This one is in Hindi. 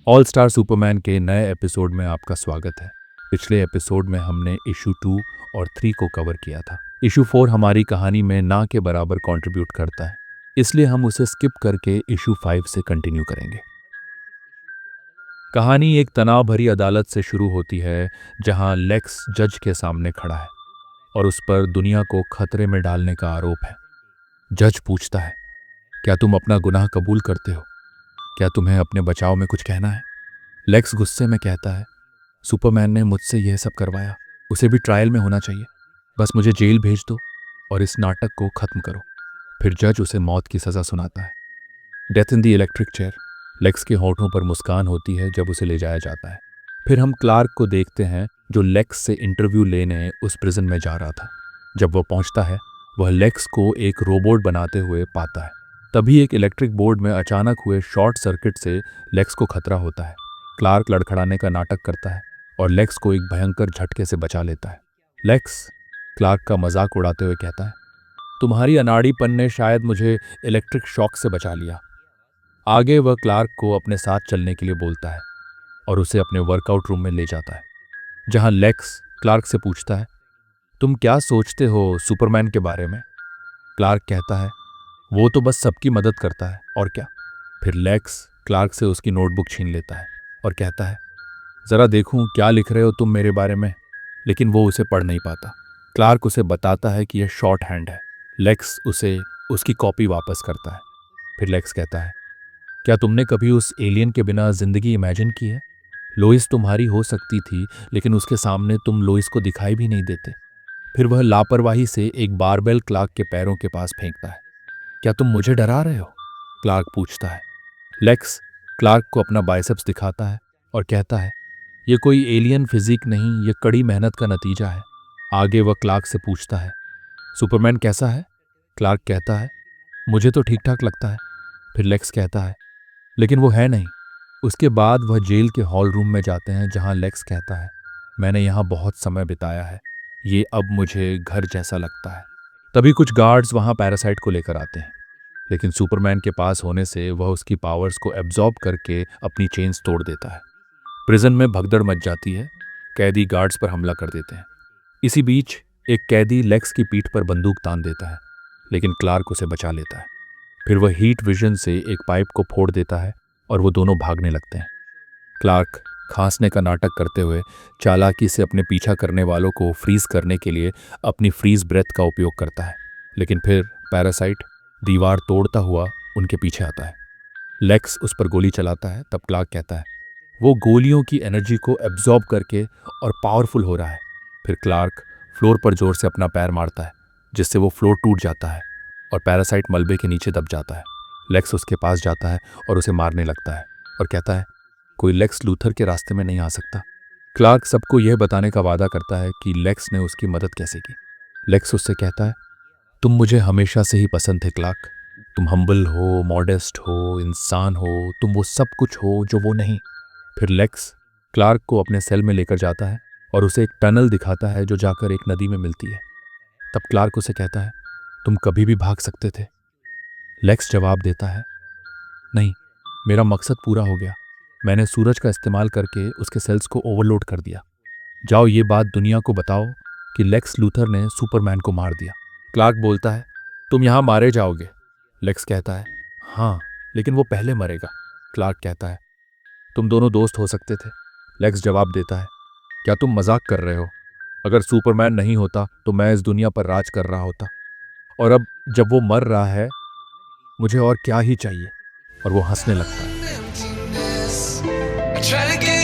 ऑल स्टार सुपरमैन के नए एपिसोड में आपका स्वागत है। पिछले एपिसोड में हमने इशू 2 और 3 को कवर किया था। इशू 4 हमारी कहानी में ना के बराबर कंट्रीब्यूट करता है, इसलिए हम उसे स्किप करके इशू 5 से कंटिन्यू करेंगे। कहानी एक तनाव भरी अदालत से शुरू होती है, जहां लेक्स जज के सामने खड़ा है और उस पर दुनिया को खतरे में डालने का आरोप है। जज पूछता है, क्या तुम अपना गुनाह कबूल करते हो? क्या तुम्हें अपने बचाव में कुछ कहना है? लेक्स गुस्से में कहता है, सुपरमैन ने मुझसे यह सब करवाया, उसे भी ट्रायल में होना चाहिए। बस मुझे जेल भेज दो और इस नाटक को खत्म करो। फिर जज उसे मौत की सजा सुनाता है। Death in the electric chair. Lex के होठों पर मुस्कान होती है जब उसे ले जाया जाता है। फिर हम क्लार्क को देखते हैं, जो लेक्स से इंटरव्यू लेने उस प्रिजन में जा रहा था। जब वह पहुंचता है, वह लेक्स को एक रोबोट बनाते हुए पाता है। तभी एक इलेक्ट्रिक बोर्ड में अचानक हुए शॉर्ट सर्किट से लेक्स को खतरा होता है। क्लार्क लड़खड़ाने का नाटक करता है और लेक्स को एक भयंकर झटके से बचा लेता है। लेक्स क्लार्क का मजाक उड़ाते हुए कहता है, तुम्हारी अनाड़ीपन ने शायद मुझे इलेक्ट्रिक शॉक से बचा लिया। आगे वह क्लार्क को अपने साथ चलने के लिए बोलता है और उसे अपने वर्कआउट रूम में ले जाता है, जहां लेक्स क्लार्क से पूछता है, तुम क्या सोचते हो सुपरमैन के बारे में? क्लार्क कहता है, वो तो बस सबकी मदद करता है, और क्या। फिर लेक्स क्लार्क से उसकी नोटबुक छीन लेता है और कहता है, जरा देखूं क्या लिख रहे हो तुम मेरे बारे में। लेकिन वो उसे पढ़ नहीं पाता। क्लार्क उसे बताता है कि यह शॉर्ट हैंड है। लेक्स उसे उसकी कॉपी वापस करता है। फिर लेक्स कहता है, क्या तुमने कभी उस एलियन के बिना जिंदगी इमेजिन की है? लोइस तुम्हारी हो सकती थी, लेकिन उसके सामने तुम लोइस को दिखाई भी नहीं देते। फिर वह लापरवाही से एक बारबेल क्लार्क के पैरों के पास फेंकता है। क्या तुम मुझे डरा रहे हो? क्लार्क पूछता है। लेक्स क्लार्क को अपना बाइसेप्स दिखाता है और कहता है, यह कोई एलियन फिजिक नहीं, यह कड़ी मेहनत का नतीजा है। आगे वह क्लार्क से पूछता है, सुपरमैन कैसा है? क्लार्क कहता है, मुझे तो ठीक ठाक लगता है। फिर लेक्स कहता है, लेकिन वो है नहीं। उसके बाद वह जेल के हॉल रूम में जाते हैं, जहां लेक्स कहता है, मैंने यहाँ बहुत समय बिताया है, ये अब मुझे घर जैसा लगता है। तभी कुछ गार्ड्स वहां पैरासाइट को लेकर आते हैं, लेकिन सुपरमैन के पास होने से वह उसकी पावर्स को एब्जॉर्ब करके अपनी चेन्स तोड़ देता है। प्रिजन में भगदड़ मच जाती है। कैदी गार्ड्स पर हमला कर देते हैं। इसी बीच एक कैदी लेक्स की पीठ पर बंदूक तान देता है, लेकिन क्लार्क उसे बचा लेता है। फिर वह हीट विजन से एक पाइप को फोड़ देता है और वो दोनों भागने लगते हैं। क्लार्क खांसने का नाटक करते हुए चालाकी से अपने पीछा करने वालों को फ्रीज करने के लिए अपनी फ्रीज ब्रेथ का उपयोग करता है, लेकिन फिर पैरासाइट दीवार तोड़ता हुआ उनके पीछे आता है। लेक्स उस पर गोली चलाता है। तब क्लार्क कहता है, वो गोलियों की एनर्जी को एब्जॉर्ब करके और पावरफुल हो रहा है। फिर क्लार्क फ्लोर पर जोर से अपना पैर मारता है, जिससे वो फ्लोर टूट जाता है और पैरासाइट मलबे के नीचे दब जाता है। लेक्स उसके पास जाता है और उसे मारने लगता है और कहता है, कोई लेक्स लूथर के रास्ते में नहीं आ सकता। क्लार्क सबको यह बताने का वादा करता है कि लेक्स ने उसकी मदद कैसे की। लेक्स उससे कहता है, तुम मुझे हमेशा से ही पसंद थे क्लार्क। तुम हम्बल हो, मॉडेस्ट हो, इंसान हो, तुम वो सब कुछ हो जो वो नहीं। फिर लेक्स क्लार्क को अपने सेल में लेकर जाता है और उसे एक टनल दिखाता है जो जाकर एक नदी में मिलती है। तब क्लार्क उसे कहता है, तुम कभी भी भाग सकते थे। लेक्स जवाब देता है, नहीं, मेरा मकसद पूरा हो गया। मैंने सूरज का इस्तेमाल करके उसके सेल्स को ओवरलोड कर दिया। जाओ ये बात दुनिया को बताओ कि लेक्स लूथर ने सुपरमैन को मार दिया। क्लार्क बोलता है, तुम यहाँ मारे जाओगे। लेक्स कहता है, हाँ, लेकिन वो पहले मरेगा। क्लार्क कहता है, तुम दोनों दोस्त हो सकते थे। लेक्स जवाब देता है, क्या तुम मजाक कर रहे हो? अगर सुपरमैन नहीं होता तो मैं इस दुनिया पर राज कर रहा होता, और अब जब वो मर रहा है, मुझे और क्या ही चाहिए। और वो हंसने लगता है। emptiness. I try to get